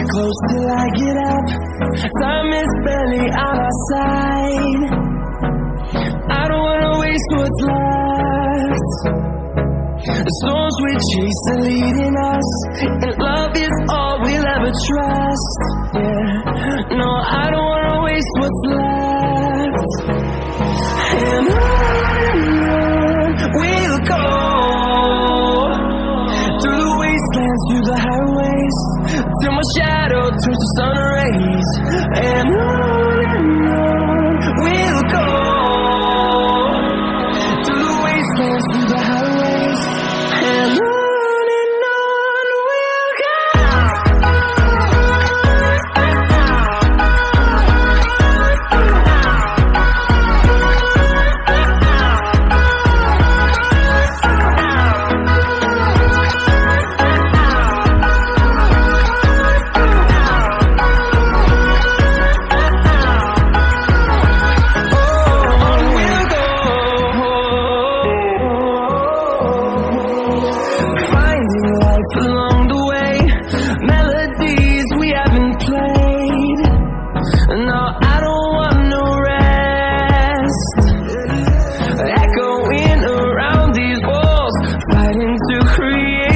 close till I get up. Time is barely on our side. I don't wanna waste what's left. The storms we chase are leading us, and love is all we'll ever trust. Yeah, no, I don't wanna waste what's left. And on we'll go, through the wastelands, through the highways, till my shadow turns to sun rays. And on we'll go, through the wastelands, through the highways, and on we'll go. Echoing around these walls, fighting to create